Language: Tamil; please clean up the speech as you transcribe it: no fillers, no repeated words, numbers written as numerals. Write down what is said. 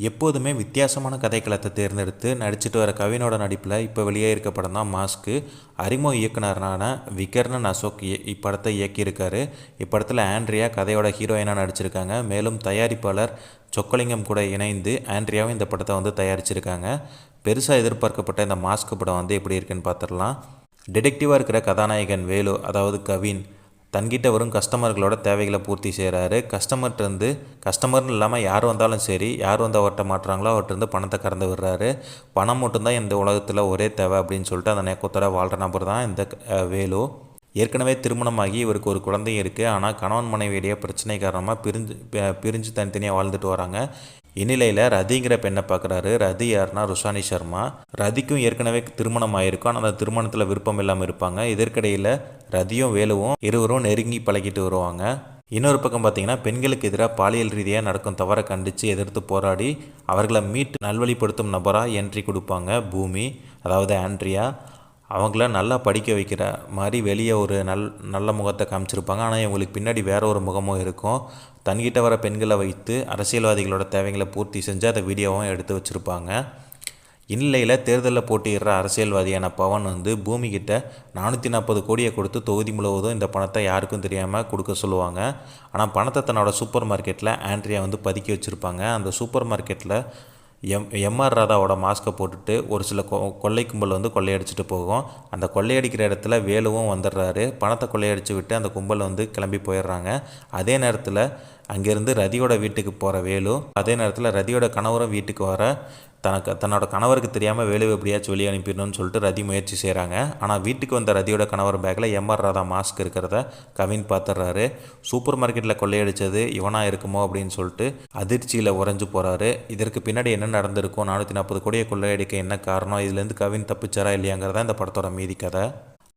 எப்போதுமே வித்தியாசமான கதைக்களத்தை தேர்ந்தெடுத்து நடிச்சிட்டு வர கவினோட நடிப்பில் இப்போ வெளியே இருக்க படம் தான் மாஸ்க்கு. அறிமுக இயக்குனரான விகர்ணன் அசோக் இப்படத்தை இயக்கியிருக்காரு. இப்படத்தில் ஆண்ட்ரியா கதையோட ஹீரோயினாக நடிச்சிருக்காங்க. மேலும் தயாரிப்பாளர் சொக்கலிங்கம் கூட இணைந்து ஆண்ட்ரியாவும் இந்த படத்தை தயாரிச்சிருக்காங்க. பெருசாக எதிர்பார்க்கப்பட்ட இந்த மாஸ்க் படம் எப்படி இருக்குன்னு பார்த்துடலாம். டிடெக்டிவாக இருக்கிற கதாநாயகன் வேலு, அதாவது கவின், தன்கிட்ட வரும் கஸ்டமர்களோட தேவைகளை பூர்த்தி செய்கிறாரு. கஸ்டமர்னு இல்லாமல் யார் வந்தாலும் சரி, யார் வந்து அவர்கிட்ட மாட்டுறாங்களோ அவர்கிட்ட பணத்தை கறந்து விடுறாரு. பணம் மட்டும்தான் இந்த உலகத்தில் ஒரே தேவை அப்படின்னு சொல்லிட்டு அந்த நேக்கத்தோட வாழ்கிற நபர் தான் இந்த வேலு. ஏற்கனவே திருமணமாகி இவருக்கு ஒரு குழந்தையும் இருக்குது. ஆனால் கணவன் மனைவியுடைய பிரச்சனை காரணமாக பிரிஞ்சு தனித்தனியாக வாழ்ந்துட்டு வராங்க. இந்நிலையில் ரதிங்கிற பெண்ணை பார்க்குறாரு. ரதி யாருன்னா ருஷானி சர்மா. ரதிக்கும் ஏற்கனவே திருமணம் ஆகிருக்கும். ஆனால் அந்த திருமணத்தில் விருப்பம் இல்லாமல் இருப்பாங்க. இதற்கிடையில் ரதியும் வேலுவும் இருவரும் நெருங்கி பழகிட்டு வருவாங்க. இன்னொரு பக்கம் பார்த்திங்கன்னா, பெண்களுக்கு எதிராக பாலியல் ரீதியாக நடக்கும் தவறை கண்டித்து எதிர்த்து போராடி அவர்களை மீட்டு நல்வழிப்படுத்தும் நபராக என்ட்ரி கொடுப்பாங்க பூமி, அதாவது ஆண்ட்ரியா. அவங்கள நல்லா படிக்க வைக்கிற மாதிரி வெளியே ஒரு நல்ல முகத்தை காமிச்சிருப்பாங்க. ஆனால் இவங்களுக்கு பின்னாடி வேற ஒரு முகமும் இருக்கும். தன்கிட்ட வர பெண்களை வைத்து அரசியல்வாதிகளோட தேவைகளை பூர்த்தி செஞ்சு அதை வீடியோவும் எடுத்து வச்சுருப்பாங்க. இந்நிலையில் தேர்தலில் போட்டியிடுற அரசியல்வாதியான பவன் பூமிக்கிட்ட 440 கோடியை கொடுத்து தொகுதி முழுவதும் இந்த பணத்தை யாருக்கும் தெரியாமல் கொடுக்க சொல்லுவாங்க. ஆனால் பணத்தை தன்னோட சூப்பர் மார்க்கெட்டில் ஆண்ட்ரியா பதுக்கி வச்சுருப்பாங்க. அந்த சூப்பர் மார்க்கெட்டில் எம்ஆர் ராதாவோட மாஸ்க்கை போட்டுட்டு ஒரு சில கொள்ளை கும்பல் கொள்ளையடிச்சிட்டு போகும். அந்த கொள்ளையடிக்கிற இடத்துல வேலுவும் வந்துடுறாரு. பணத்தை கொள்ளையடிச்சு விட்டு அந்த கும்பல் கிளம்பி போயிடுறாங்க. அதே நேரத்தில் அங்கேருந்து ரதியோட வீட்டுக்கு போகிற வேலு, அதே நேரத்தில் ரதியோட கணவரும் வீட்டுக்கு வர தன்னோட கணவருக்கு தெரியாமல் வேலுவை எப்படியாச்சும் வெளியே அனுப்பிடணும்னு சொல்லிட்டு ரதி முயற்சி செய்கிறாங்க. ஆனால் வீட்டுக்கு வந்த ரதியோட கணவர் பேக்கில் எம்ஆர் ராதா மாஸ்க் இருக்கிறத கவின் பார்த்துடுறாரு. சூப்பர் மார்க்கெட்டில் கொள்ளையடித்தது இவனாக இருக்குமோ அப்படின்னு சொல்லிட்டு அதிர்ச்சியில் உறைஞ்சு போகிறாரு. இதற்கு பின்னாடி என்ன நடந்திருக்கும், 440 கோடியை கொள்ளையடிக்க என்ன காரணம், இதுலேருந்து கவின் தப்பிச்சாரா இல்லையாங்கிறதா இந்த படத்தோட மீதி கதை.